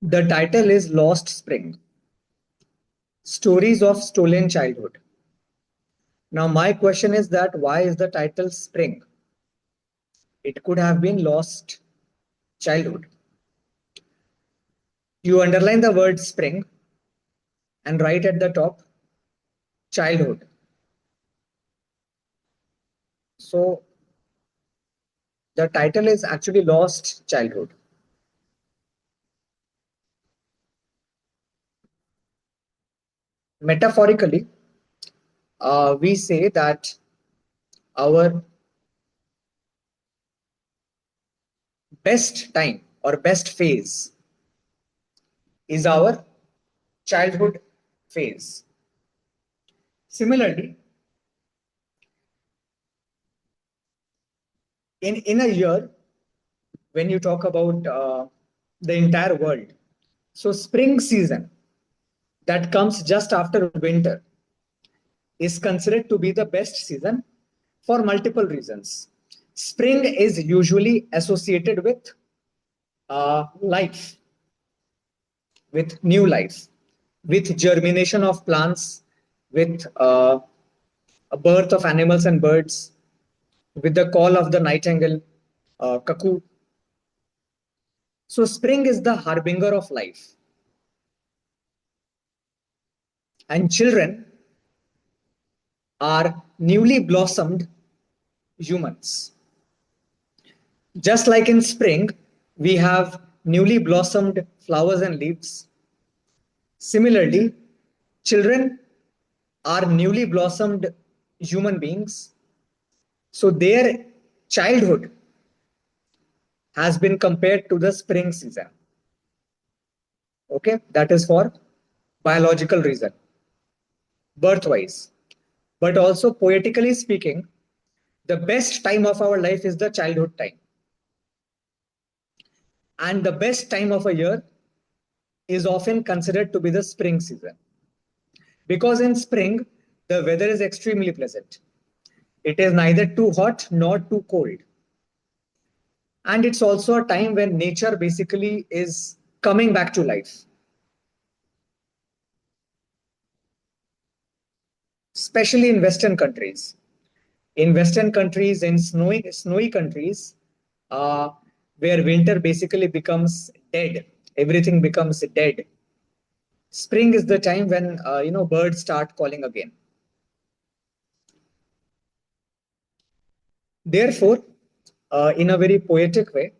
The title is Lost Spring, Stories of Stolen Childhood. Now, my question is that why is the title Spring? It could have been Lost Childhood. You underline the word spring and write at the top childhood. So, the title is actually Lost Childhood. Metaphorically, we say that our best time or best phase is our childhood phase. Similarly, in a year, when you talk about the entire world, so spring season that comes just after winter is considered to be the best season for multiple reasons. Spring is usually associated with life, with new life, with germination of plants, with a birth of animals and birds, with the call of the nightingale, cuckoo. So, spring is the harbinger of life. And children are newly blossomed humans. Just like in spring, we have newly blossomed flowers and leaves. Similarly, children are newly blossomed human beings. So their childhood has been compared to the spring season. Okay, that is for biological reason, birthwise. But also poetically speaking, the best time of our life is the childhood time. And the best time of a year is often considered to be the spring season. Because in spring, the weather is extremely pleasant. It is neither too hot nor too cold. And it's also a time when nature basically is coming back to life, especially in Western countries. In Western countries, in snowy countries, uh, where winter basically becomes dead, everything becomes dead. Spring is the time when birds start calling again. Therefore, in a very poetic way,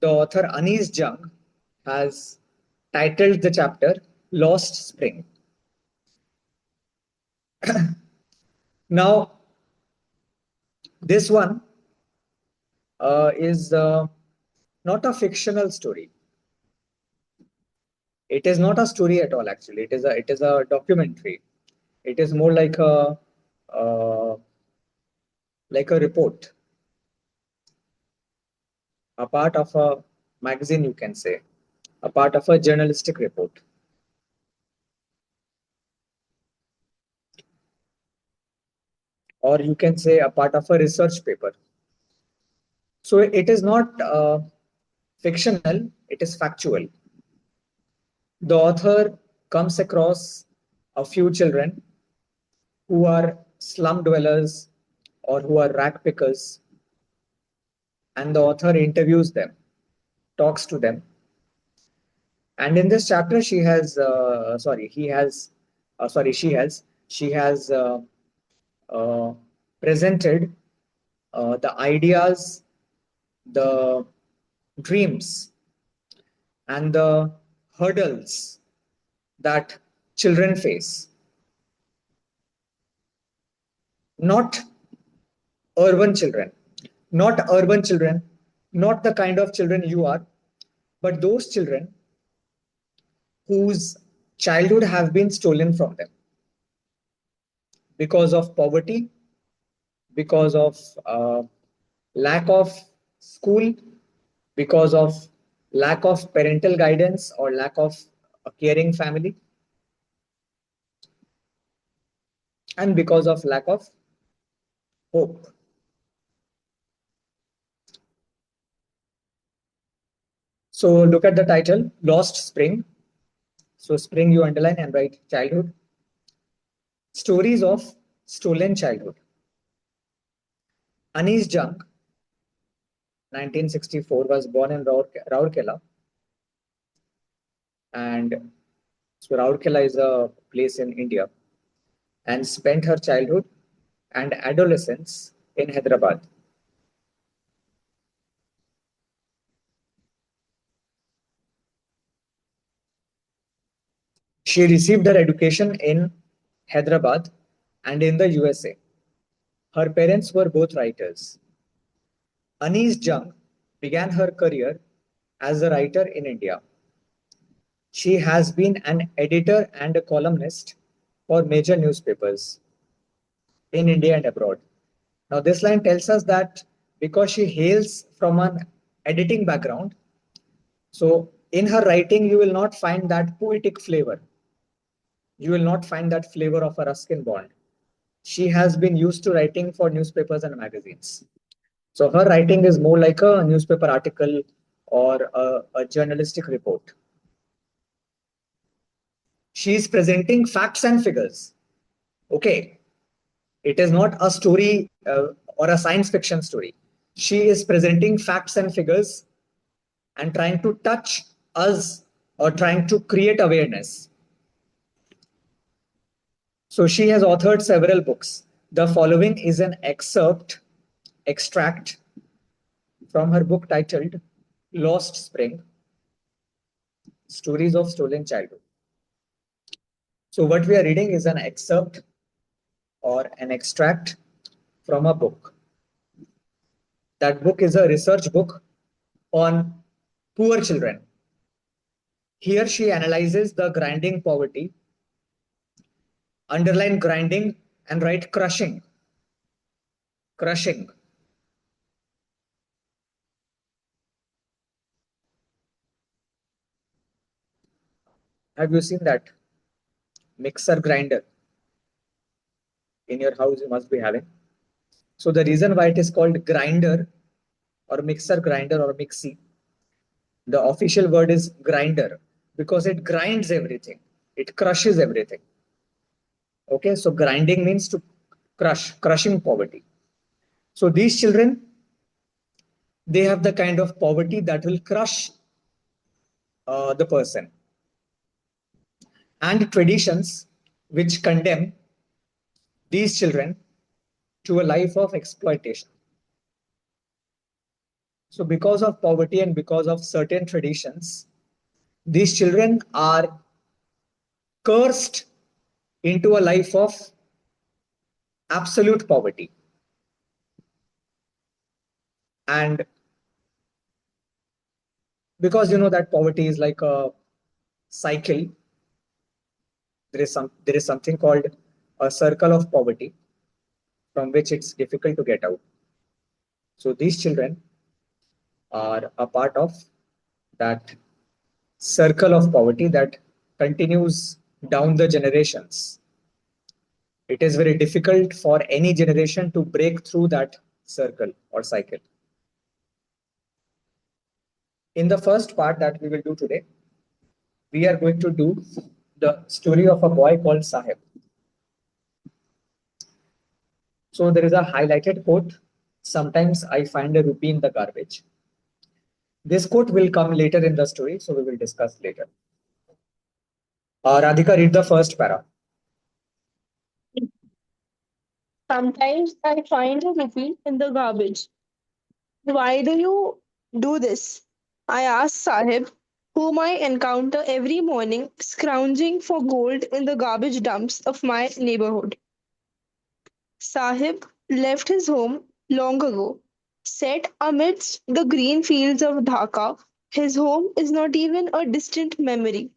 the author Anis Jung has titled the chapter Lost Spring. Now, this one is not a fictional story. It is not a story at all. Actually, it is a documentary. It is more uh, like a report, a part of a magazine, you can say, a part of a journalistic report, or you can say a part of a research paper. So it is not fictional, it is factual. The author comes across a few children who are slum dwellers or who are rag pickers, and the author interviews them, talks to them. And in this chapter, she has, sorry, he has, sorry, she has uh, presented the ideas, the dreams, and the hurdles that children face. Not urban children, not urban children, not the kind of children you are, but those children whose childhood have been stolen from them because of poverty, because of lack of school, because of lack of parental guidance or lack of a caring family, and because of lack of hope. So look at the title, Lost Spring. So spring you underline and write childhood. Stories of stolen childhood. Anis Jung, 1964, was born in Rourkela, and so Rourkela is a place in India, and spent her childhood and adolescence in Hyderabad. She received her education in Hyderabad and in the USA. Her parents were both writers. Anis Jung began her career as a writer in India. She has been an editor and a columnist for major newspapers in India and abroad. Now, this line tells us that because she hails from an editing background, so in her writing, you will not find that poetic flavor. You will not find that flavor of a Ruskin Bond. She has been used to writing for newspapers and magazines. So her writing is more like a newspaper article or a journalistic report. She is presenting facts and figures. Okay, it is not a story or a science fiction story. She is presenting facts and figures and trying to touch us or trying to create awareness. So she has authored several books. The following is an extract from her book titled Lost Spring, Stories of Stolen Childhood. So what we are reading is an excerpt or an extract from a book. That book is a research book on poor children. Here she analyzes the grinding poverty, underline grinding and write crushing. Crushing. Have you seen that mixer grinder in your house? You must be having. So the reason why it is called grinder or mixer grinder or mixie, the official word is grinder because it grinds everything. It crushes everything. Okay, so grinding means to crush, crushing poverty. So these children, they have the kind of poverty that will crush the person, and traditions which condemn these children to a life of exploitation. So, because of poverty and because of certain traditions, these children are cursed into a life of absolute poverty. And because you know that poverty is like a cycle, there is something called a circle of poverty from which it's difficult to get out. So these children are a part of that circle of poverty that continues down the generations. It is very difficult for any generation to break through that circle or cycle. In the first part that we will do today, we are going to do the story of a boy called Sahib. So there is a highlighted quote. Sometimes I find a rupee in the garbage. This quote will come later in the story, so we will discuss later. Radhika, read the first para. Sometimes I find a rupee in the garbage. Why do you do this? I ask Sahib, whom I encounter every morning scrounging for gold in the garbage dumps of my neighborhood. Sahib left his home long ago. Set amidst the green fields of Dhaka, his home is not even a distant memory.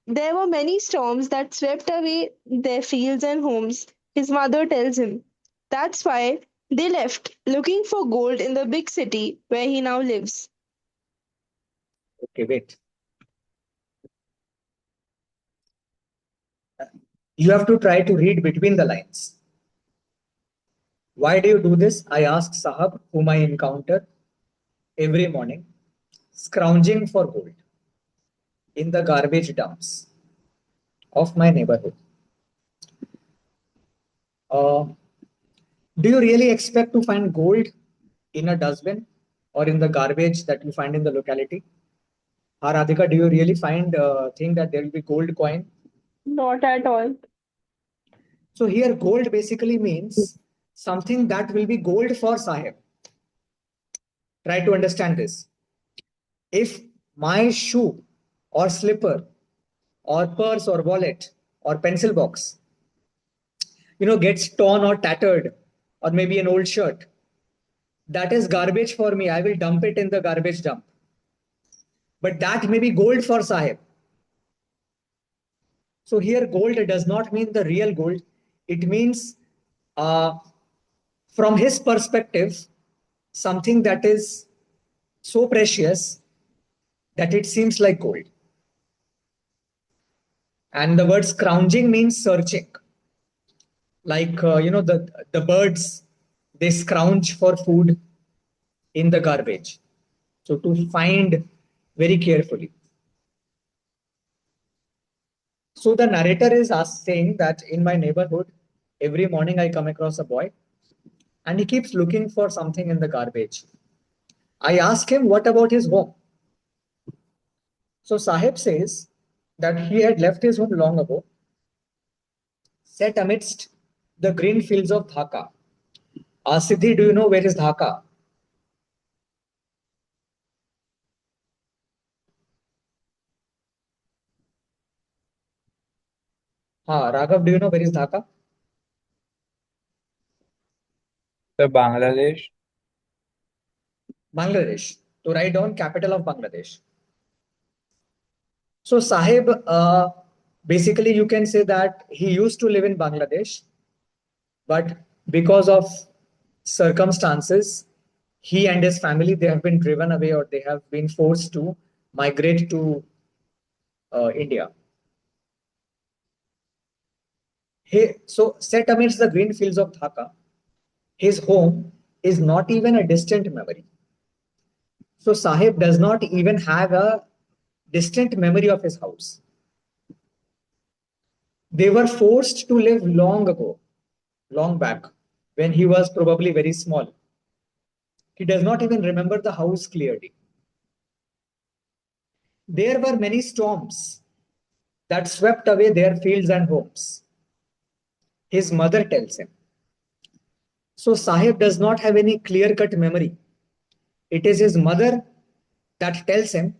There were many storms that swept away their fields and homes, his mother tells him. That's why they left, looking for gold in the big city where he now lives. Okay, wait. You have to try to read between the lines. Why do you do this? I ask Sahab, whom I encounter every morning, scrounging for gold in the garbage dumps of my neighborhood. Uh, do you really expect to find gold in a dustbin or in the garbage that you find in the locality? Radhika, do you really think that there will be gold coin? Not at all. So here, gold basically means something that will be gold for Sahib. Try to understand this. If my shoe or slipper or purse or wallet or pencil box, gets torn or tattered, or maybe an old shirt, that is garbage for me. I will dump it in the garbage dump. But that may be gold for Sahib. So here, gold does not mean the real gold. It means, uh, from his perspective, something that is so precious that it seems like gold. And the word scrounging means searching. Like, the birds, they scrounge for food in the garbage. So to find very carefully. So the narrator is saying that in my neighborhood, every morning I come across a boy and he keeps looking for something in the garbage. I ask him, what about his home? So Sahib says that he had left his home long ago, set amidst the green fields of Dhaka. Siddhi, do you know where is Dhaka? Raghav, do you know where is Dhaka? The Bangladesh. Bangladesh. To write down capital of Bangladesh. So Sahib, basically you can say that he used to live in Bangladesh, but because of circumstances, he and his family, they have been driven away or they have been forced to migrate to India. So set amidst the green fields of Dhaka, his home is not even a distant memory. So Sahib does not even have a distant memory of his house. They were forced to live long ago, long back, when he was probably very small. He does not even remember the house clearly. There were many storms that swept away their fields and homes. His mother tells him. So Sahib does not have any clear cut memory. It is his mother that tells him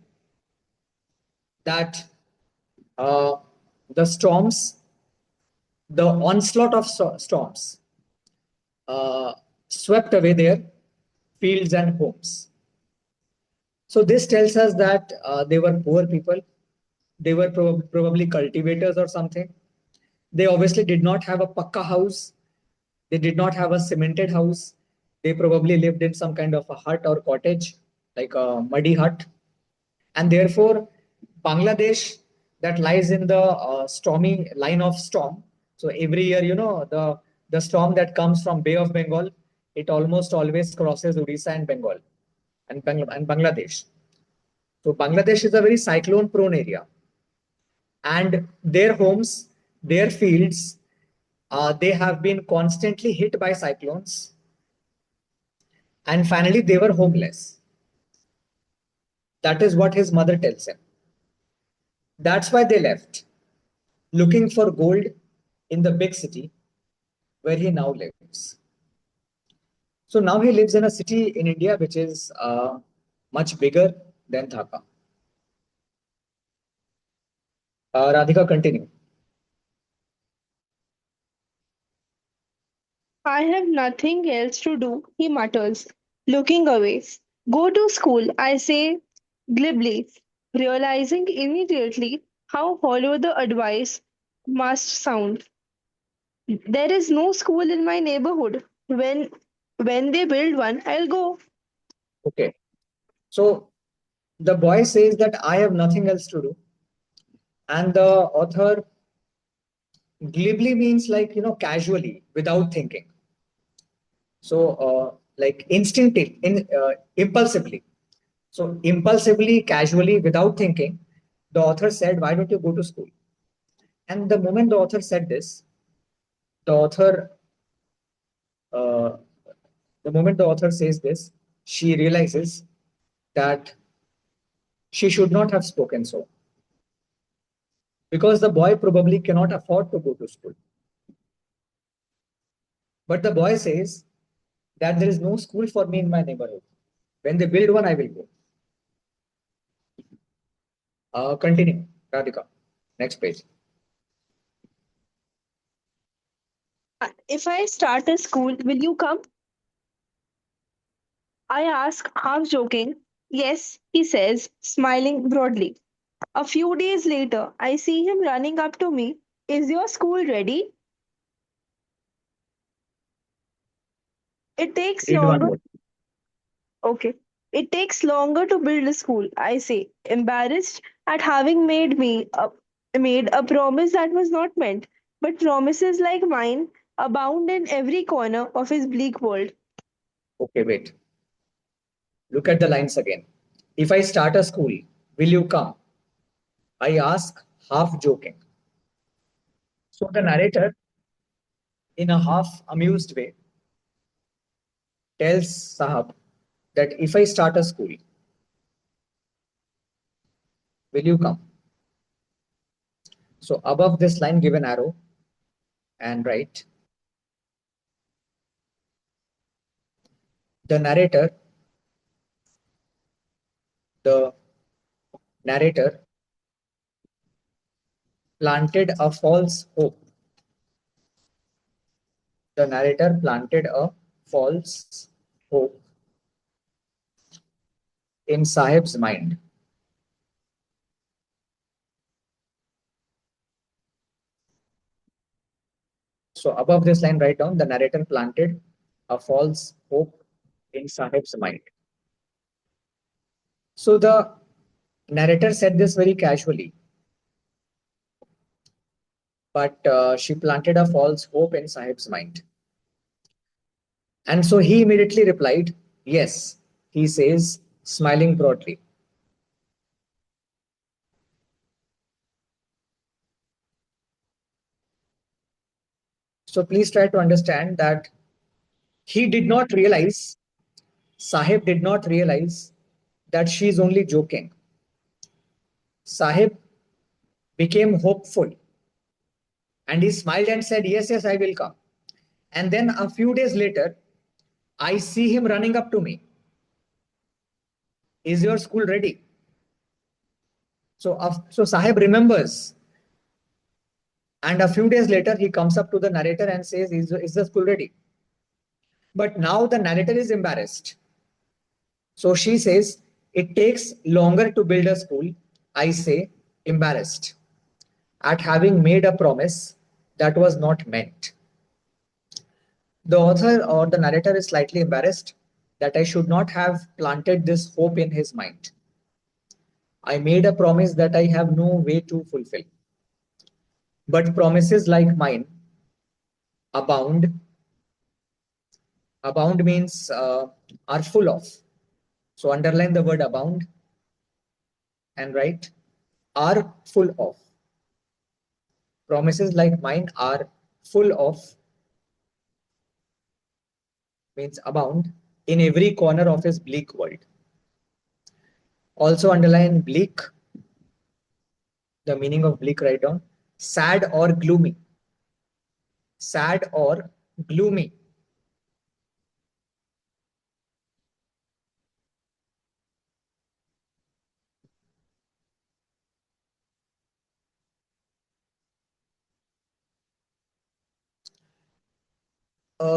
that uh, the storms, the onslaught of storms, uh, swept away their fields and homes. So this tells us that they were poor people. They were probably cultivators or something. They obviously did not have a pakka house. They did not have a cemented house. They probably lived in some kind of a hut or cottage, like a muddy hut. And therefore, Bangladesh, that lies in the stormy line of storm. So every year, the storm that comes from Bay of Bengal, it almost always crosses Odisha and Bengal and Bangladesh. So Bangladesh is a very cyclone prone area, and their homes, their fields, they have been constantly hit by cyclones, and finally they were homeless. That is what his mother tells him. That's why they left, looking for gold in the big city where he now lives. So now he lives in a city in India which is much bigger than Dhaka. Radhika, continue. I have nothing else to do, he mutters, looking away. Go to school, I say glibly, realizing immediately how hollow the advice must sound. There is no school in my neighborhood. When they build one, I'll go. Okay. So the boy says that I have nothing else to do. And the author glibly means like, casually, without thinking. So like instinctive, impulsively. So impulsively, casually, without thinking, the author said, "Why don't you go to school?" And the moment the author said this, the author, uh, the moment the author says this, she realizes that she should not have spoken so, because the boy probably cannot afford to go to school. But the boy says that there is no school for me in my neighborhood. When they build one, I will go. Continue, Radhika. Next page. If I start a school, will you come? I ask, half joking. Yes, he says, smiling broadly. A few days later, I see him running up to me. Is your school ready? It takes Read one longer. more. Okay. It takes longer to build a school, I say, embarrassed at having made a promise that was not meant. But promises like mine abound in every corner of his bleak world. Okay, wait. Look at the lines again. If I start a school, will you come? I ask, half joking. So the narrator, in a half amused way, tells Sahab that if I start a school, will you come? So above this line, give an arrow and write, the the narrator planted a false hope. The narrator planted a false hope in Sahib's mind. So above this line, write down, the narrator planted a false hope in Sahib's mind. So the narrator said this very casually, but she planted a false hope in Sahib's mind. And so he immediately replied, "Yes," he says, smiling broadly. So please try to understand that he did not realize, Sahib did not realize that she is only joking. Sahib became hopeful and he smiled and said, "Yes, yes, I will come." And then a few days later, I see him running up to me. "Is your school ready?" So Sahib remembers. And a few days later, he comes up to the narrator and says, is the school ready?" But now the narrator is embarrassed. So she says, "It takes longer to build a school." I say, embarrassed at having made a promise that was not meant. The author or the narrator is slightly embarrassed that I should not have planted this hope in his mind. I made a promise that I have no way to fulfill. But promises like mine abound. Abound means are full of. So underline the word abound and write, are full of. Promises like mine are full of means abound in every corner of his bleak world. Also underline bleak, the meaning of bleak, write down, sad or gloomy. Sad or gloomy.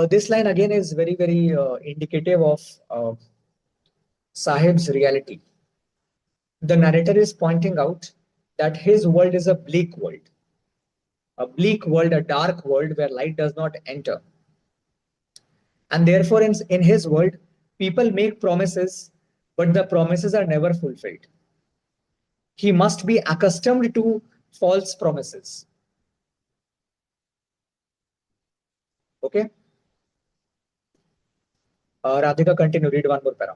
This line again is very, very indicative of Sahib's reality. The narrator is pointing out that his world is a bleak world, a dark world where light does not enter. And therefore, in his world, people make promises, but the promises are never fulfilled. He must be accustomed to false promises. Okay? Radhika, continue. Read one more para.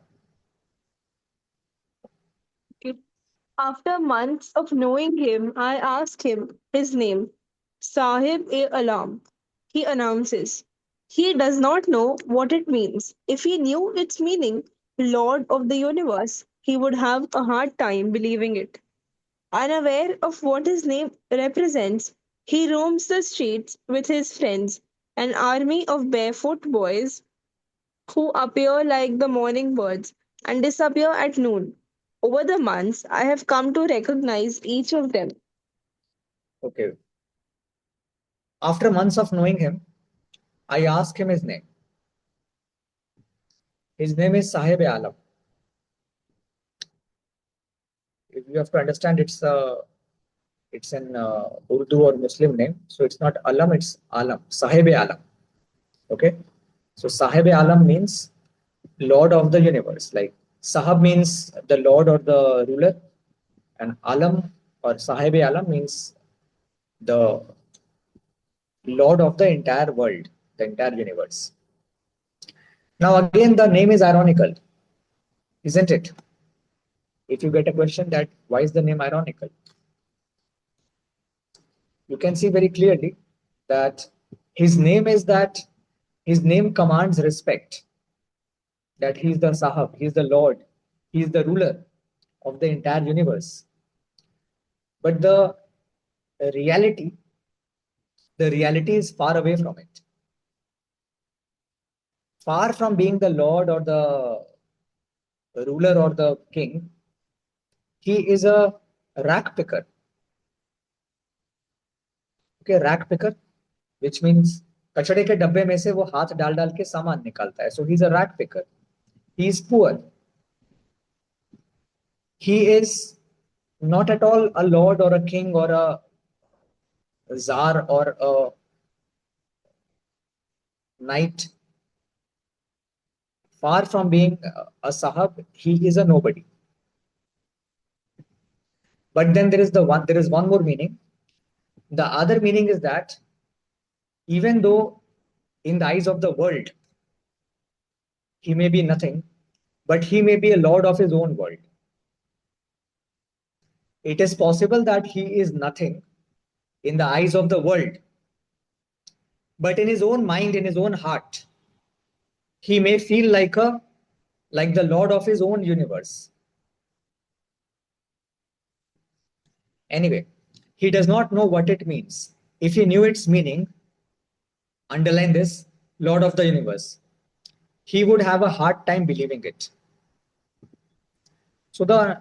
After months of knowing him, I ask him his name. Sahib e Alam. He announces. He does not know what it means. If he knew its meaning, Lord of the Universe, he would have a hard time believing it. Unaware of what his name represents, he roams the streets with his friends, an army of barefoot boys who appear like the morning birds and disappear at noon. Over the months, I have come to recognize each of them. Okay. After months of knowing him, I ask him his name. His name is Sahib Alam. You have to understand it's an Urdu or Muslim name, so it's not Alam, it's Alam. Sahib Alam. Okay. So Sahib Alam means Lord of the universe. Like Sahab means the Lord or the ruler, and Alam or Sahib Alam means the Lord of the entire world, the entire universe. Now again, the name is ironical, isn't it? If you get a question that why is the name ironical, you can see very clearly that his name is that his name commands respect, that he is the Sahab, he is the Lord, he is the ruler of the entire universe. But reality, the reality is far away from it. Far from being the Lord or the ruler or the king, he is a rack picker. Okay, rack picker, which means कचड़े के डब्बे में से वो हाथ डाल डाल के सामान निकालता है. So he's a rack picker. He is poor. He is not at all a lord or a king or a czar or a knight. Far from being a sahab, he is a nobody. But then there is one more meaning. The other meaning is that even though in the eyes of the world he may be nothing, but he may be a lord of his own world. It is possible that he is nothing in the eyes of the world, but in his own mind, in his own heart, he may feel like the lord of his own universe. Anyway, he does not know what it means. If he knew its meaning, underline this, Lord of the universe, he would have a hard time believing it. So the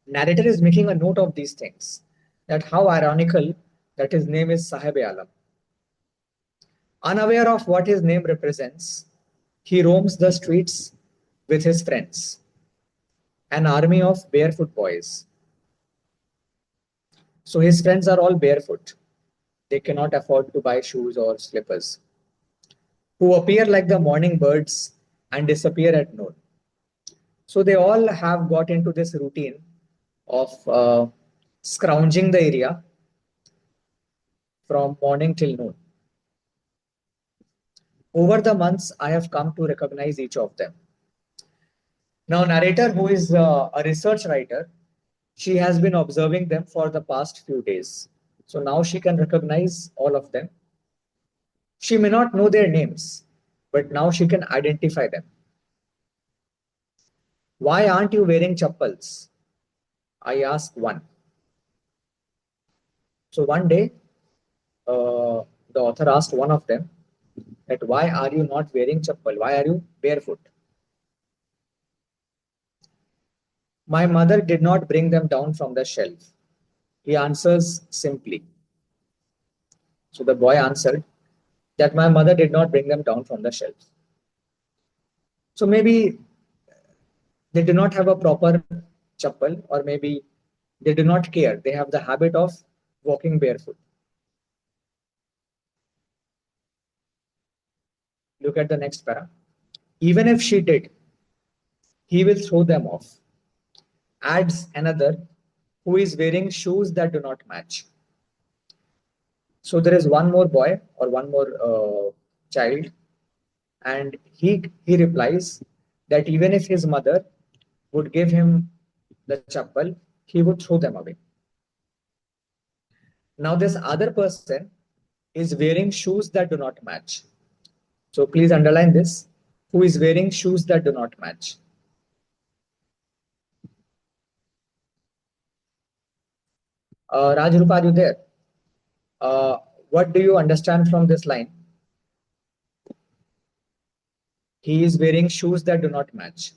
narrator is making a note of these things, that how ironical that his name is Sahib Alam. Unaware of what his name represents, he roams the streets with his friends, an army of barefoot boys. So his friends are all barefoot. They cannot afford to buy shoes or slippers, who appear like the morning birds and disappear at noon. So they all have got into this routine of scrounging the area from morning till noon. Over the months, I have come to recognize each of them. Now, narrator, who is a research writer, she has been observing them for the past few days. So now she can recognize all of them. She may not know their names, but now she can identify them. Why aren't you wearing chappals? I ask one. So one day, the author asked one of them that why are you not wearing chappal? Why are you barefoot? My mother did not bring them down from the shelf. He answers simply. So the boy answered that my mother did not bring them down from the shelf. So maybe they do not have a proper chappal, or maybe they do not care. They have the habit of walking barefoot. Look at the next para. Even if she did, he will throw them off. Adds another who is wearing shoes that do not match. So there is one more boy or one more child, and he replies that even if his mother would give him the chappal, he would throw them away. Now, this other person is wearing shoes that do not match. So please underline this. Who is wearing shoes that do not match? Rajrupa, are you there? Uh, what do you understand from this line? He is wearing shoes that do not match.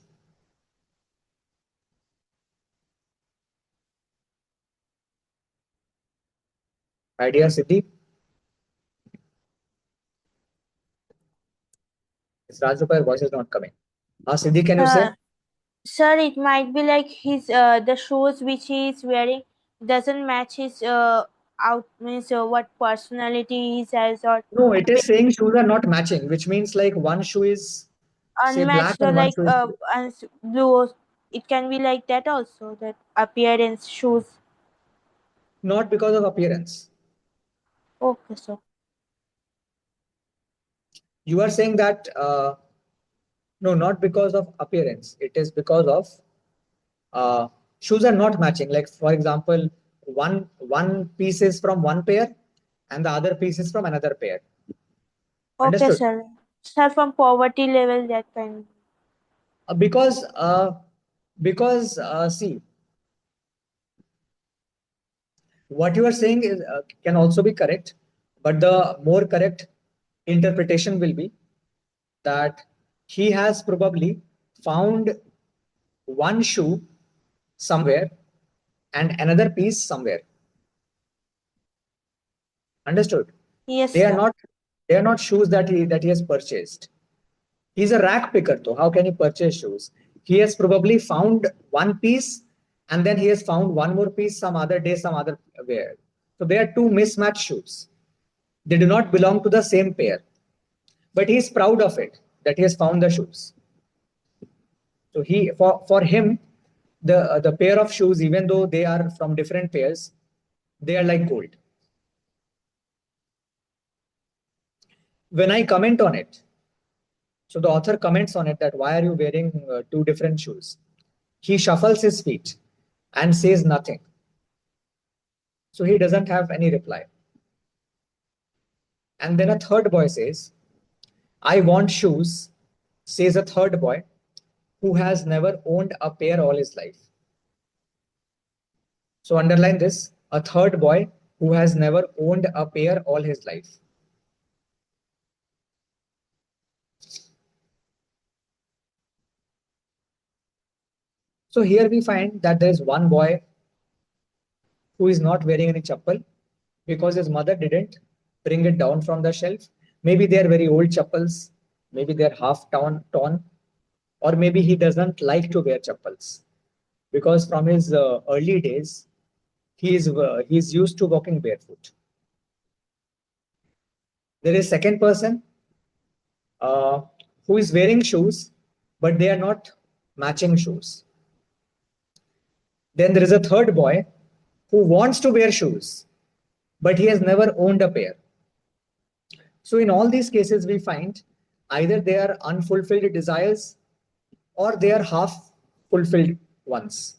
Idea, Siddhi? Is Rajrupa, your voice is not coming. Siddhi, can you Uh, say? Sir, it might be like his the shoes which he is wearing doesn't match his out means what personality he has, or No, it is saying shoes are not matching, which means like one shoe is, say, black unmatched, or and one like shoe is blue. blue. It can be like that also. That appearance shoes. Not because of appearance. Okay, sir. You are saying that no, not because of appearance. It is because of uh, shoes are not matching. Like for example, one piece is from one pair, and the other piece is from another pair. Okay, Understood? sir. Sir, from poverty level that kind. Because see, what you are saying is can also be correct, but the more correct interpretation will be that he has probably found one shoe somewhere and another piece somewhere. Understood? Yes, They are sir. not they are not shoes that he has purchased. He's a rack picker, though. How can he purchase shoes? He has probably found one piece and then he has found one more piece some other day, some other where. So they are two mismatched shoes. They do not belong to the same pair. But he is proud of it that he has found the shoes. So for him, the pair of shoes, even though they are from different pairs, they are like gold. When I comment on it, so the author comments on it that why are you wearing two different shoes? He shuffles his feet and says nothing. So he doesn't have any reply. And then a third boy says, I want shoes, says a third boy who has never owned a pair all his life. So underline this, a third boy who has never owned a pair all his life. So here we find that there is one boy who is not wearing any chappal because his mother didn't bring it down from the shelf. Maybe they are very old chappals, maybe they're half torn, or maybe he doesn't like to wear chappals because from his early days he's used to walking barefoot. There is second person uh, who is wearing shoes, but they are not matching shoes. Then there is a third boy who wants to wear shoes, but he has never owned a pair. So in all these cases, we find either they are unfulfilled desires or they are half fulfilled ones.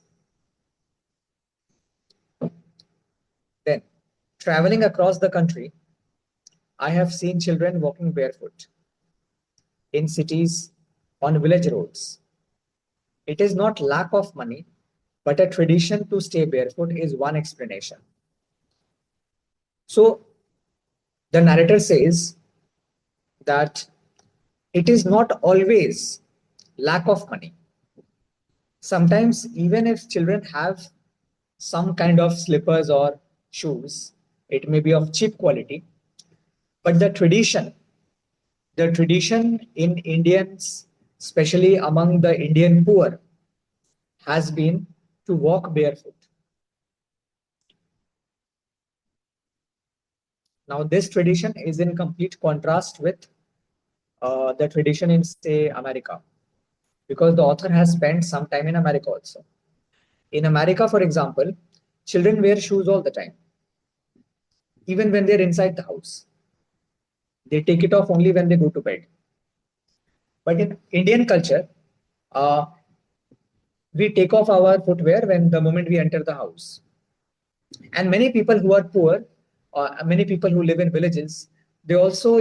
Then, traveling across the country, I have seen children walking barefoot in cities, on village roads. It is not lack of money, but a tradition to stay barefoot is one explanation. So the narrator says that it is not always lack of money. Sometimes, even if children have some kind of slippers or shoes, it may be of cheap quality, but the tradition in Indians, especially among the Indian poor, has been to walk barefoot. Now, this tradition is in complete contrast with the tradition in, say, America, because the author has spent some time in America also. In America, for example, children wear shoes all the time, even when they're inside the house. They take it off only when they go to bed. But in Indian culture, uh, We take off our footwear when the moment we enter the house. And many people who are poor, many people who live in villages, they also,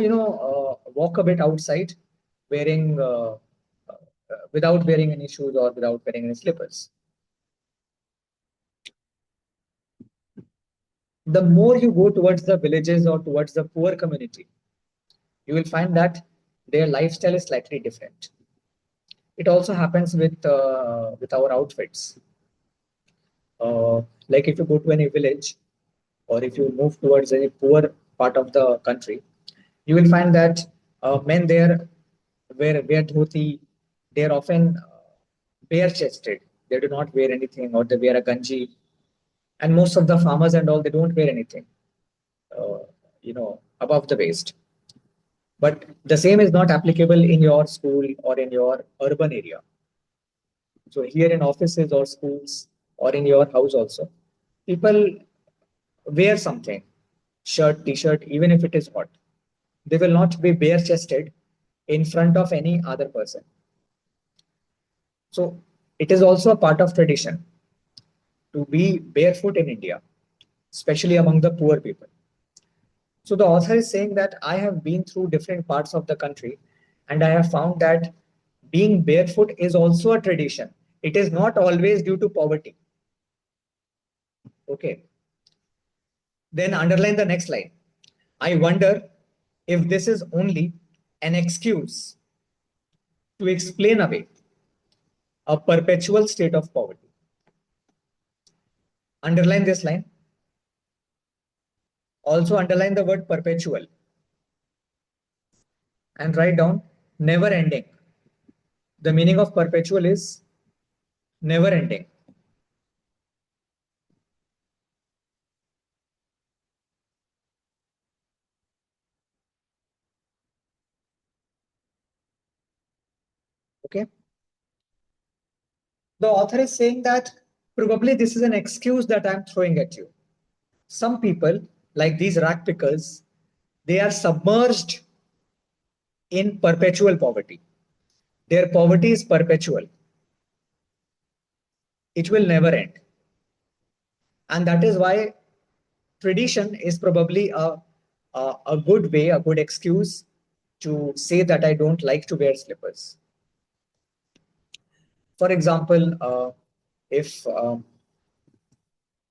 walk a bit outside wearing, without wearing any shoes or without wearing any slippers. The more you go towards the villages or towards the poor community, you will find that their lifestyle is slightly different. It also happens with our outfits. Like if you go to any village or if you move towards any poor part of the country, you will find that men there wear dhoti. They are often bare chested. They do not wear anything, or they wear a ganji. And most of the farmers and all, they don't wear anything, uh, above the waist. But the same is not applicable in your school or in your urban area. So here in offices or schools or in your house also, people wear something, shirt, t-shirt, even if it is hot. They will not be bare chested in front of any other person. So it is also a part of tradition to be barefoot in India, especially among the poor people. So the author is saying that I have been through different parts of the country and I have found that being barefoot is also a tradition. It is not always due to poverty. Okay. Then underline the next line. I wonder if this is only an excuse to explain away a perpetual state of poverty. Underline this line. Also underline the word perpetual and write down never ending. The meaning of perpetual is never ending. Okay. The author is saying that probably this is an excuse that I'm throwing at you. Some people, like these rag pickers, they are submerged in perpetual poverty. Their poverty is perpetual. It will never end. And that is why tradition is probably a good way, a good excuse to say that I don't like to wear slippers. For example, if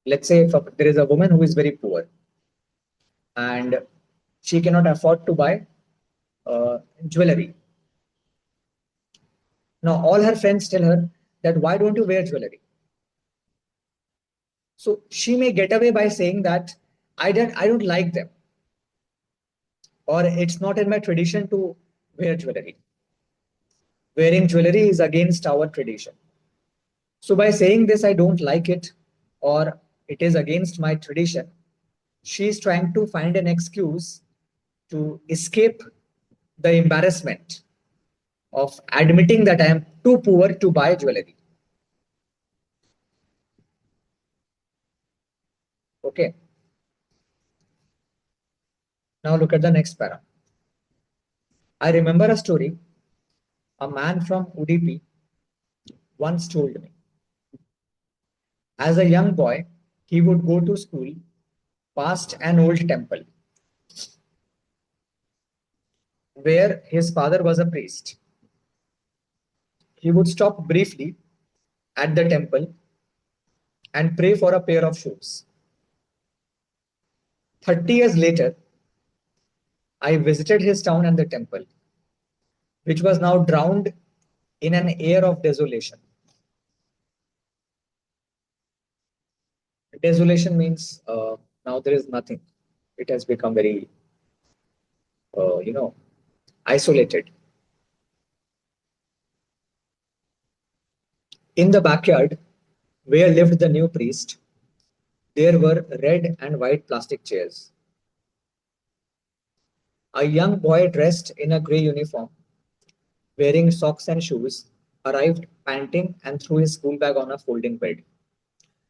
let's say if there is a woman who is very poor and she cannot afford to buy jewelry. Now, all her friends tell her that why don't you wear jewelry? So she may get away by saying that I don't like them, or it's not in my tradition to wear jewelry. Wearing jewelry is against our tradition. So by saying this, I don't like it, or it is against my tradition, she is trying to find an excuse to escape the embarrassment of admitting that I am too poor to buy jewelry. Okay. Now look at the next para. I remember a story a man from Udupi once told me. As a young boy, he would go to school past an old temple where his father was a priest. He would stop briefly at the temple and pray for a pair of shoes. 30 years later, I visited his town and the temple, which was now drowned in an air of desolation. Desolation means now there is nothing. It has become very, isolated. In the backyard where lived the new priest, there were red and white plastic chairs. A young boy dressed in a grey uniform, wearing socks and shoes, arrived panting and threw his school bag on a folding bed.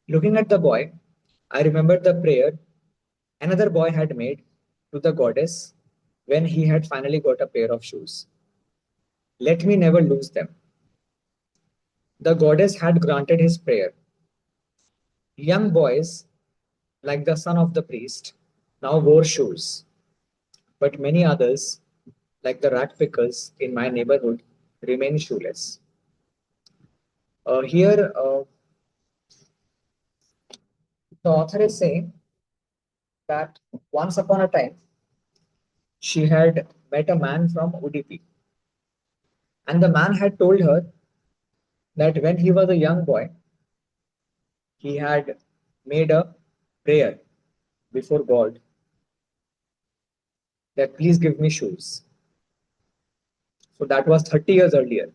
Looking at the boy, I remembered the prayer another boy had made to the goddess when he had finally got a pair of shoes. Let me never lose them. The goddess had granted his prayer. Young boys, like the son of the priest, now wore shoes, but many others, like the rat pickers in my neighborhood, remain shoeless. Here, the author is saying that once upon a time, she had met a man from Udupi, and the man had told her that when he was a young boy, he had made a prayer before God that please give me shoes. So that was 30 years earlier.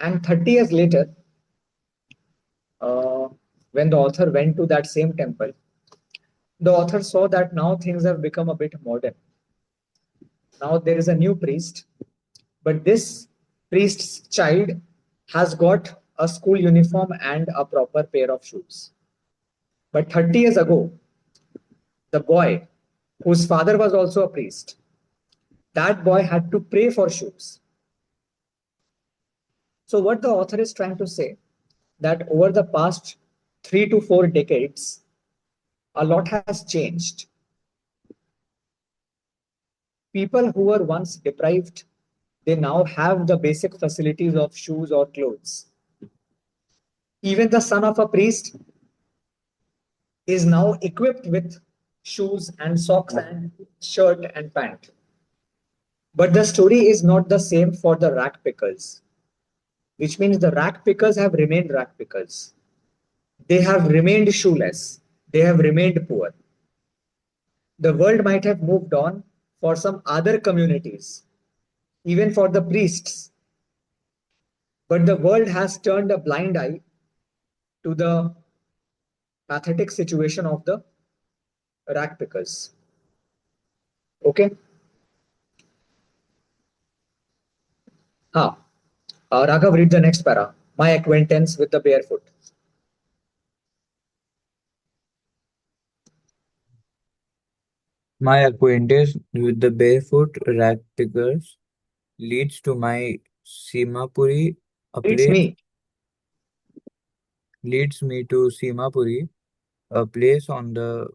And 30 years later, uh, when the author went to that same temple, the author saw that now things have become a bit modern. Now there is a new priest, but this priest's child has got a school uniform and a proper pair of shoes. But 30 years ago, the boy, whose father was also a priest, that boy had to pray for shoes. So, what the author is trying to say that over the past 3 to 4 decades, a lot has changed. People who were once deprived, they now have the basic facilities of shoes or clothes. Even the son of a priest is now equipped with shoes and socks and shirt and pant. But the story is not the same for the rack pickers, which means the rack pickers have remained rack pickers. They have remained shoeless. They have remained poor. The world might have moved on for some other communities, even for the priests, but the world has turned a blind eye to the pathetic situation of the rack pickers. Okay? Ha. Raghav, read the next para. My acquaintance with the barefoot. My acquaintance with the barefoot rag pickers leads to my Simapuri, a Reads place me. leads me to Simapuri, a place on the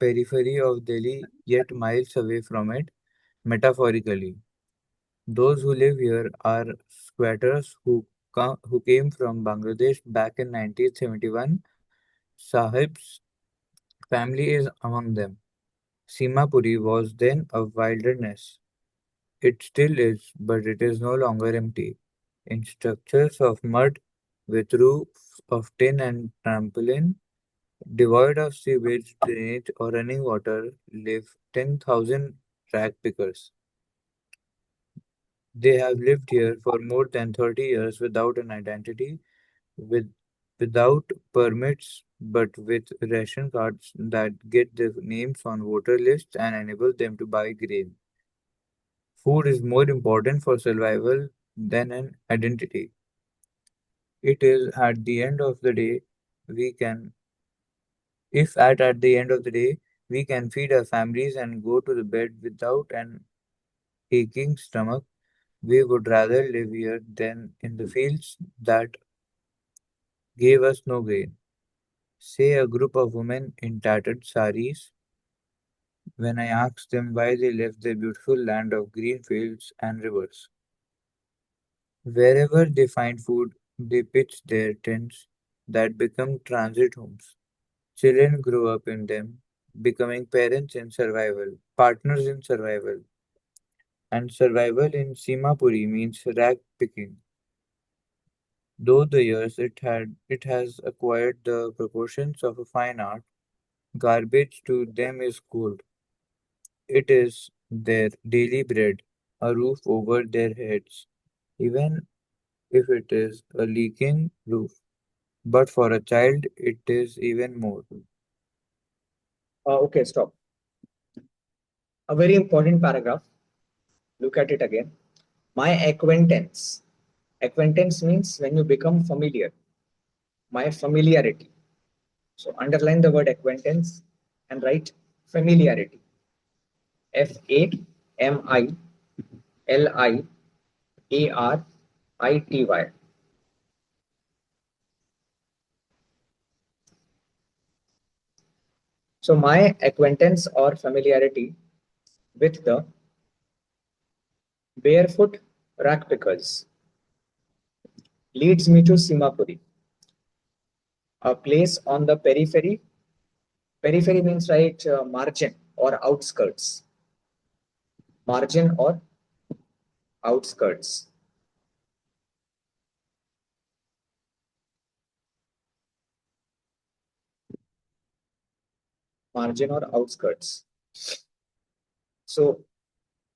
periphery of Delhi, yet miles away from it, metaphorically. Those who live here are squatters who came from Bangladesh back in 1971. Sahib's family is among them. Simapuri was then a wilderness. It still is, but it is no longer empty. In structures of mud with roofs of tin and trampoline, devoid of sewage, drainage, or running water, live 10,000 rag pickers. They have lived here for more than 30 years without an identity, with, without permits, but with ration cards that get their names on voter lists and enable them to buy grain. Food is more important for survival than an identity. It is at the end of the day we can if at the end of the day we can feed our families and go to the bed without an aching stomach, we would rather live here than in the fields that gave us no grain. Say a group of women in tattered saris when I asked them why they left their beautiful land of green fields and rivers. Wherever they find food, they pitch their tents that become transit homes. Children grow up in them, becoming parents in survival, partners in survival, and survival in Simapuri means rag picking. Though the years it has acquired the proportions of a fine art, garbage to them is gold. It is their daily bread, a roof over their heads, even if it is a leaking roof. But for a child, it is even more. Okay, stop. A very important paragraph. Look at it again. My acquaintance. Acquaintance means when you become familiar. My familiarity. So underline the word acquaintance and write familiarity. FAMILIARITY. Arity. So my acquaintance or familiarity with the barefoot rack pickers leads me to Simapuri, a place on the periphery. Periphery means right margin or outskirts. Margin or outskirts. Margin or outskirts. So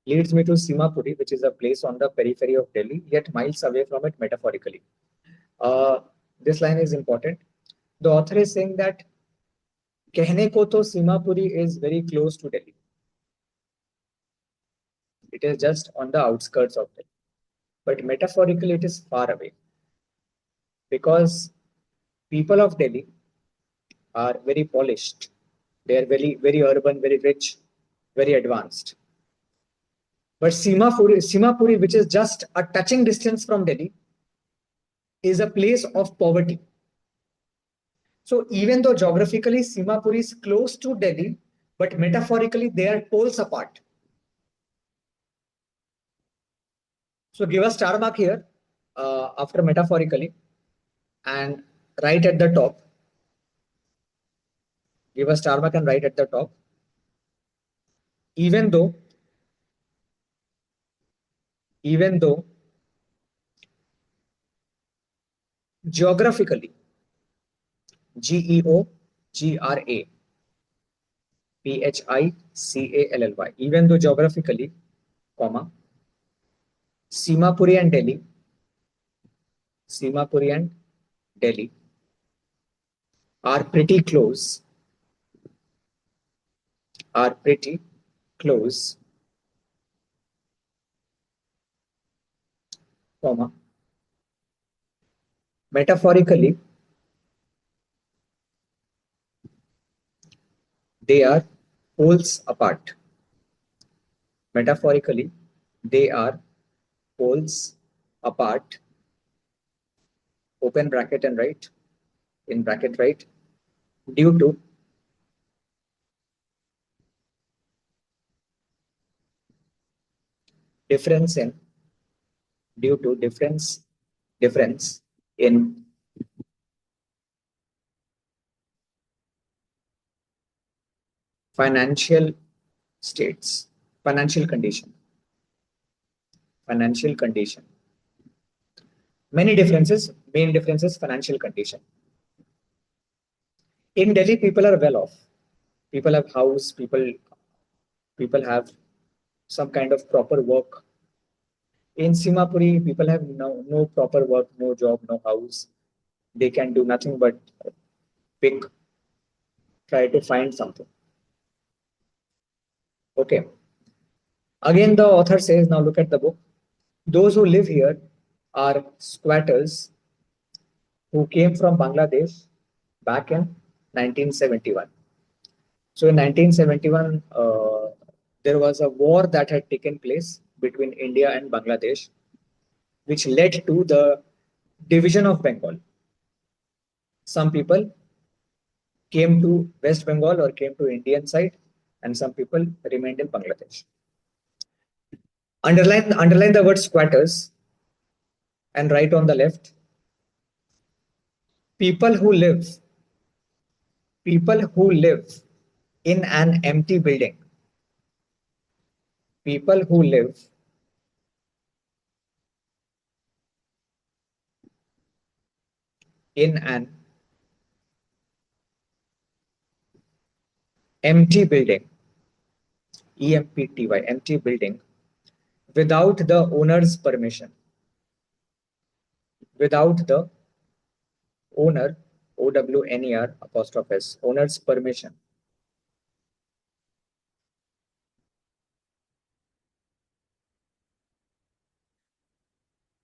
leads me to Simapuri, which is a place on the periphery of Delhi, yet miles away from it metaphorically. Uh, this line is important. The author is saying that कहने को तो Simapuri is very close to Delhi. It is just on the outskirts of Delhi. But metaphorically, it is far away because people of Delhi are very polished. They are very urban, very rich, very advanced. But Simapuri, which is just a touching distance from Delhi, is a place of poverty. So even though geographically Simapuri is close to Delhi, but metaphorically they are poles apart. So give a star mark here after metaphorically and right at the top. Give a star mark and right at the top. Even though, even though geographically, Geographially, even though geographically, comma, Simapuri and Delhi, Simapuri and Delhi are pretty close, are pretty close, comma, metaphorically, they are poles apart. Metaphorically, they are poles apart, open bracket and right, in bracket right, due to difference in, due to difference in financial states, financial condition, financial condition. Many differences, main differences, financial condition. In Delhi, people are well off. People have house, people have some kind of proper work. In Simapuri, people have no proper work, no job, no house. They can do nothing but pick, try to find something. Okay. Again, the author says, now look at the book. Those who live here are squatters who came from Bangladesh back in 1971. So in 1971, there was a war that had taken place between India and Bangladesh, which led to the division of Bengal. Some people came to West Bengal or came to Indian side, and some people remained in Bangladesh. Underline the word squatters and write on the left. People who live, people who live in an empty building. People who live in an empty building, EMPTY, empty building, without the owner's permission. Without the owner, OWNER apostrophe S, owner's permission.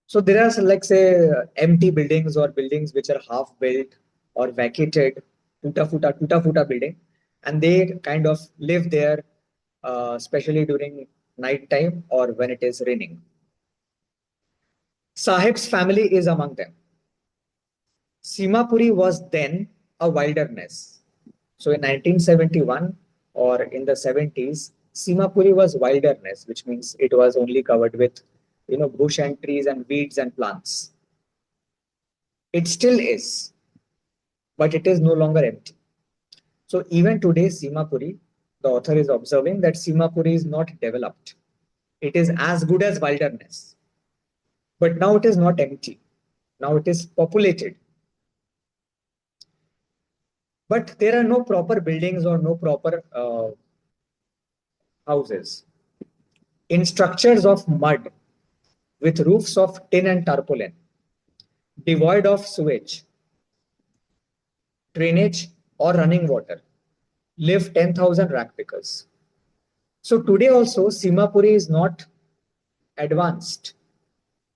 So there are like say empty buildings or buildings which are half built or vacated, tuta futa building, and they kind of live there, especially during night time or when it is raining. Sahib's family is among them. Simapuri was then a wilderness. So in 1971 or in the 70s, Simapuri was wilderness, which means it was only covered with bush and trees and weeds and plants. It still is, but it is no longer empty. So even today, Simapuri, the author is observing that Simapuri is not developed. It is as good as wilderness. But now it is not empty. Now it is populated. But there are no proper buildings or no proper houses. In structures of mud with roofs of tin and tarpaulin, devoid of sewage, drainage, or running water, live 10,000 rack pickers. So today also, Simapuri is not advanced,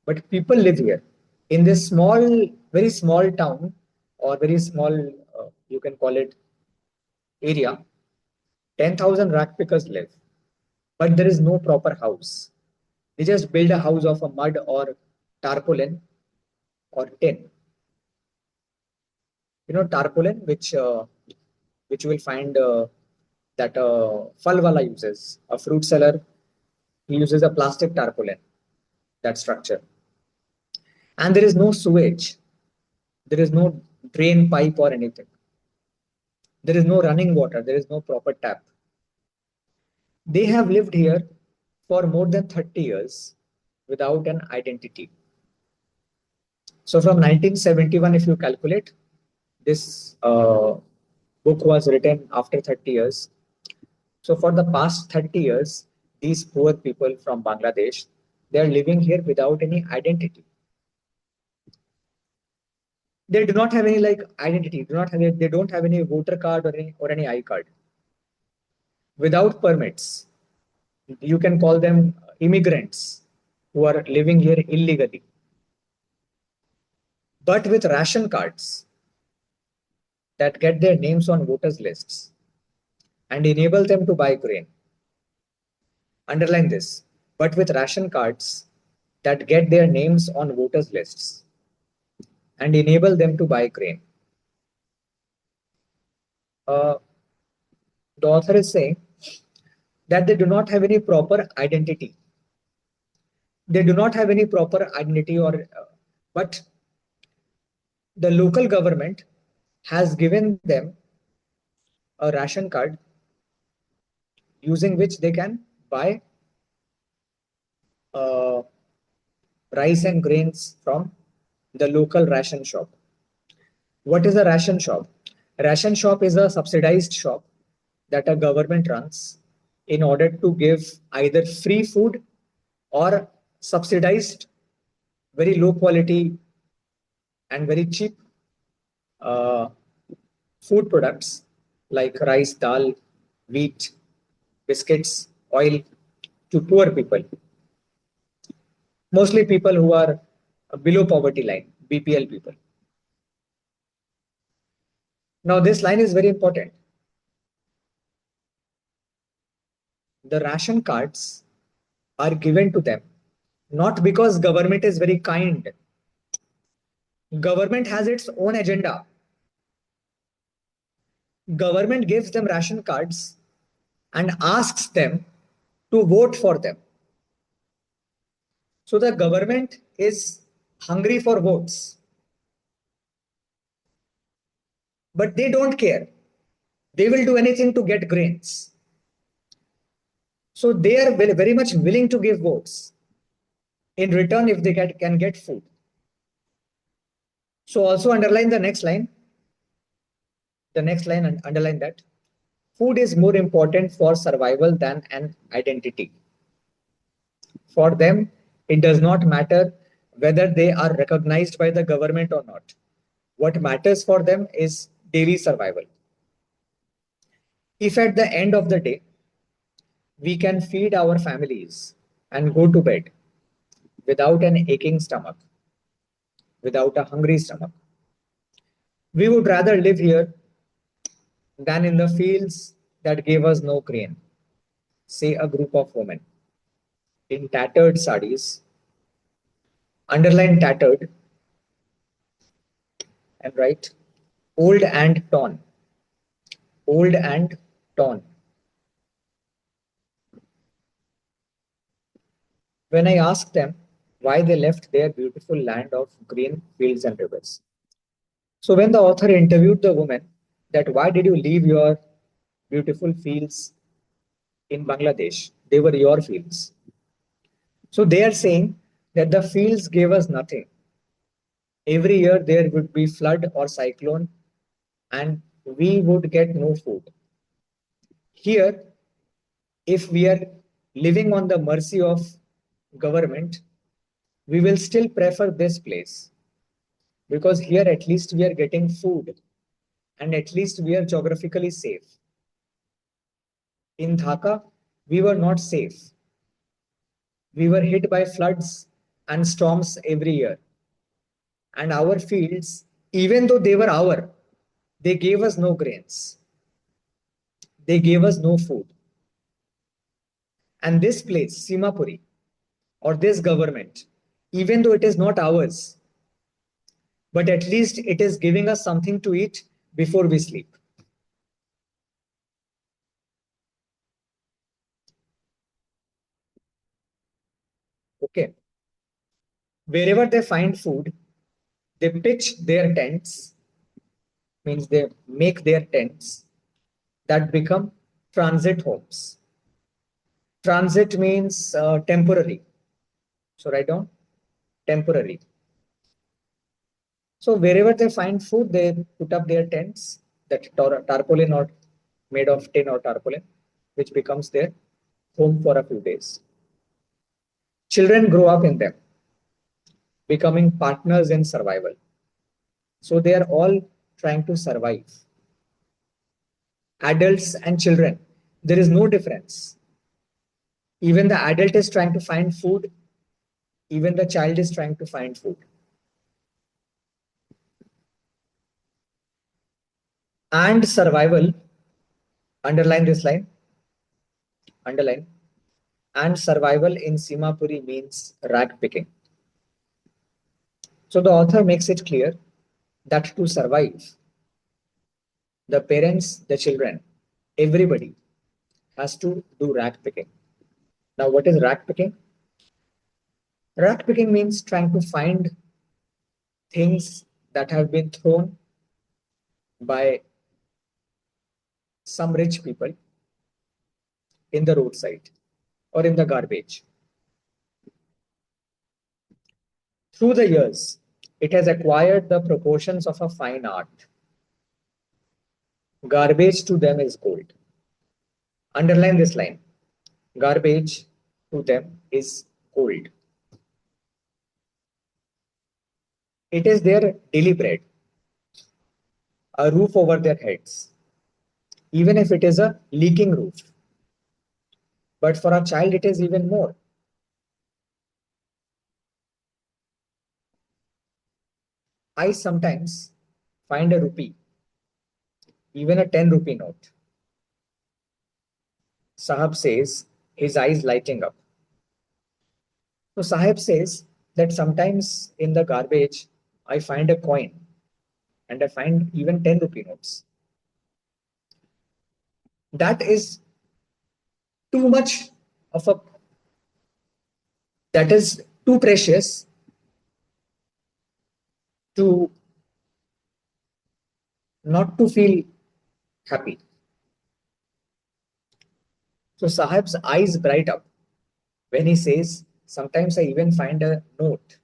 but people live here in this small, very small town or very small, you can call it area. 10,000 rack pickers live, but there is no proper house. They just build a house of a mud or tarpaulin or tin. Tarpaulin, which you will find that Falwala uses. A fruit seller, he uses a plastic tarpaulin, that structure. And there is no sewage. There is no drain pipe or anything. There is no running water. There is no proper tap. They have lived here for more than 30 years without an identity. So from 1971, if you calculate, this book was written after 30 years. So for the past 30 years, these poor people from Bangladesh, they are living here without any identity. They do not have any like identity. They don't have any voter card or any I card. Without permits, you can call them immigrants who are living here illegally. But with ration cards that get their names on voters lists and enable them to buy grain. Underline this. But with ration cards that get their names on voters lists and enable them to buy grain. Uh, the author is saying that they do not have any proper identity. They do not have any proper identity, but the local government has given them a ration card using which they can buy uh, rice and grains from the local ration shop. What is a ration shop? A ration shop is a subsidized shop that a government runs in order to give either free food or subsidized, very low quality and very cheap uh, food products like rice, dal, wheat, biscuits, oil to poor people, mostly people who are below poverty line, BPL people. Now, this line is very important. The ration cards are given to them not because government is very kind. Government has its own agenda. Government gives them ration cards and asks them to vote for them. So the government is hungry for votes, but they don't care. They will do anything to get grains. So they are very much willing to give votes in return if they can get food. So also underline the next line. The next line and underline that. Food is more important for survival than an identity. For them, it does not matter whether they are recognized by the government or not. What matters for them is daily survival. If at the end of the day, we can feed our families and go to bed without an aching stomach, without a hungry stomach, we would rather live here than in the fields that gave us no grain. Say a group of women in tattered sarees, Underline tattered and write old and torn. Old and torn. When I asked them why they left their beautiful land of green fields and rivers. So when the author interviewed the woman that why did you leave your beautiful fields in Bangladesh? They were your fields. So they are saying that the fields gave us nothing. Every year there would be flood or cyclone and we would get no food. Here, if we are living on the mercy of government, we will still prefer this place because here at least we are getting food and at least we are geographically safe. In Dhaka, we were not safe. We were hit by floods and storms every year. And our fields, even though they were our, they gave us no grains. They gave us no food. And this place, Simapuri, or this government, even though it is not ours, but at least it is giving us something to eat before we sleep. Okay. Wherever they find food, they pitch their tents, means they make their tents that become transit homes. Transit means temporary. So write down temporary. So wherever they find food, they put up their tents, that tarpaulin or made of tin or tarpaulin, which becomes their home for a few days. Children grow up in them, becoming partners in survival. So they are all trying to survive. Adults and children, there is no difference. Even the adult is trying to find food, even the child is trying to find food. And survival, underline this line, underline. And survival in Simapuri means rag picking. So the author makes it clear that to survive, the parents, the children, everybody has to do rag picking. Now, what is rag picking? Rag picking means trying to find things that have been thrown by some rich people in the roadside or in the garbage. Through the years, it has acquired the proportions of a fine art. Garbage to them is gold. Underline this line. Garbage to them is gold. It is their daily bread, a roof over their heads, even if it is a leaking roof. But for a child, it is even more. I sometimes find a rupee, even a 10 rupee note. Sahab says, his eyes lighting up. So Sahib says that sometimes in the garbage, I find a coin and I find even 10 rupee notes. That is too much of a, that is too precious to not to feel happy. So Sahib's eyes bright up when he says, sometimes I even find a note.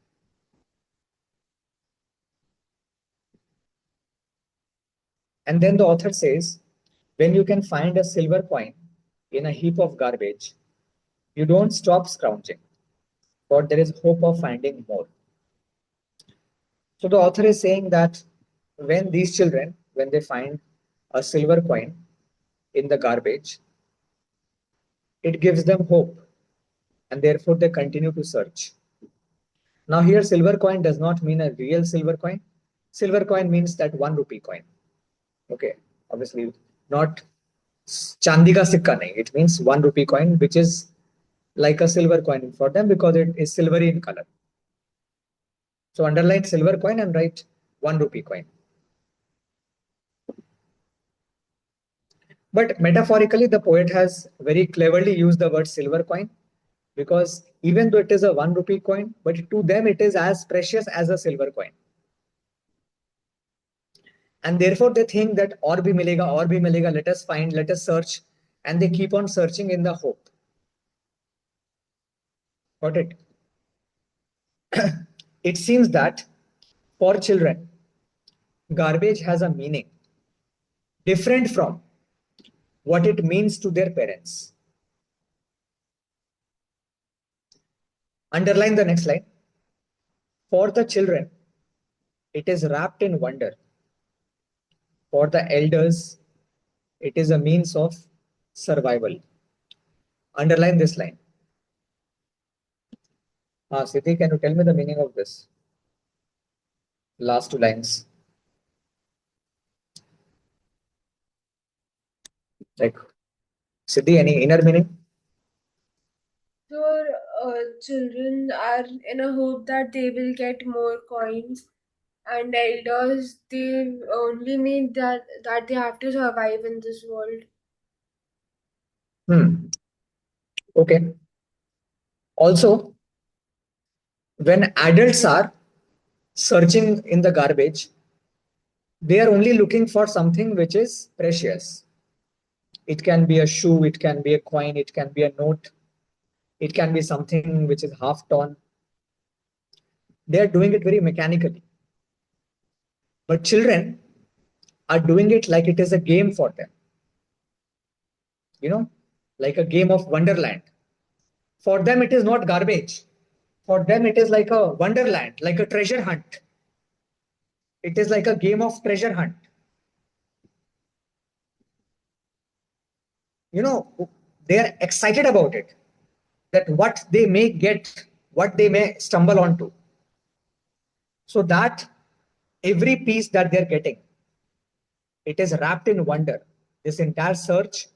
And then the author says, when you can find a silver coin in a heap of garbage, you don't stop scrounging, but there is hope of finding more. So the author is saying that when these children, when they find a silver coin in the garbage, it gives them hope and therefore they continue to search. Now here silver coin does not mean a real silver coin. Silver coin means that 1 rupee coin. Okay, obviously not chandi ka sikka nahi. It means 1 rupee coin, which is like a silver coin for them because it is silvery in color. So underline silver coin and write 1 rupee coin. But metaphorically, the poet has very cleverly used the word silver coin, because even though it is a 1 rupee coin, but to them it is as precious as a silver coin. And therefore they think that or bhi milega, let us find, let us search, and they keep on searching in the hope. Got it? It seems that for children, garbage has a meaning different from what it means to their parents. Underline the next line. For the children, it is wrapped in wonder. For the elders, it is a means of survival. Underline this line. Siddhi, can you tell me the meaning of this? Last two lines. Like, Siddhi, any inner meaning? So, children are in a hope that they will get more coins, and elders they only need that they have to survive in this world. Okay. Also, when adults are searching in the garbage, they are only looking for something which is precious. It can be a shoe, it can be a coin, it can be a note, it can be something which is half torn. They are doing it very mechanically. But children are doing it like it is a game for them. You know, like a game of Wonderland. For them, it is not garbage. For them, it is like a wonderland, like a treasure hunt. It is like a game of treasure hunt. You know, they are excited about it, that what they may get, what they may stumble onto. So that every piece that they're getting, it is wrapped in wonder. This entire search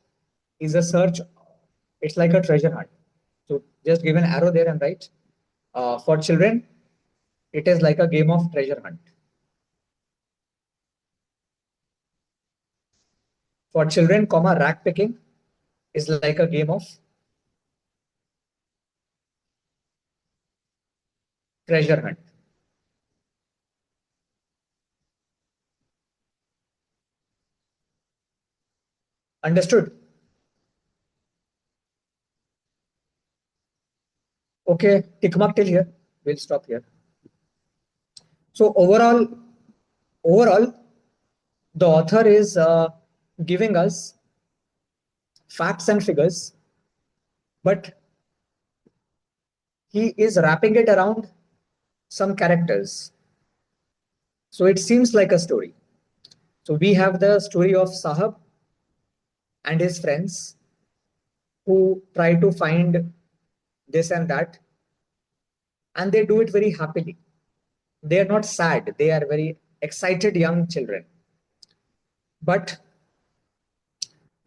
is a search. It's like a treasure hunt. So just give an arrow there and write. For children, it is like a game of treasure hunt. For children, comma, rack picking is like a game of treasure hunt. Understood? Okay, tick mark till here. We'll stop here. So overall, the author is giving us facts and figures, but he is wrapping it around some characters. So it seems like a story. So we have the story of Sahab and his friends who try to find this and that, and they do it very happily. They are not sad, they are very excited young children. But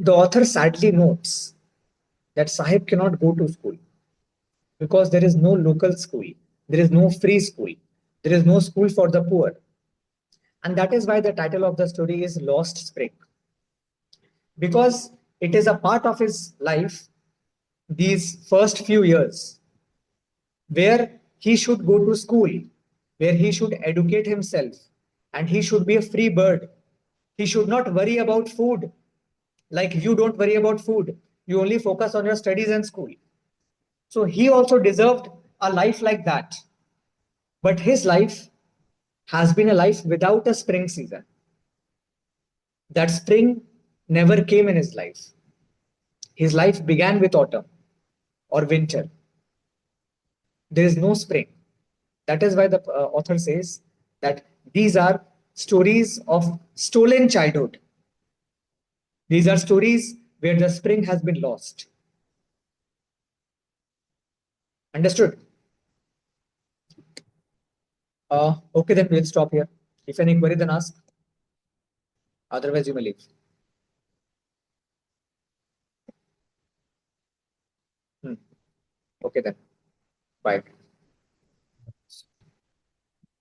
the author sadly notes that Sahib cannot go to school because there is no local school, there is no free school, there is no school for the poor. And that is why the title of the story is Lost Spring, because it is a part of his life, these first few years, where he should go to school, where he should educate himself, and he should be a free bird. He should not worry about food. Like you don't worry about food, you only focus on your studies and school. So he also deserved a life like that. But his life has been a life without a spring season. That spring never came in his life. His life began with autumn or winter. There is no spring. That is why the author says that these are stories of stolen childhood. These are stories where the spring has been lost. Understood? Okay, then we'll stop here. If any query, then ask. Otherwise, you may leave. Okay, then. Bye.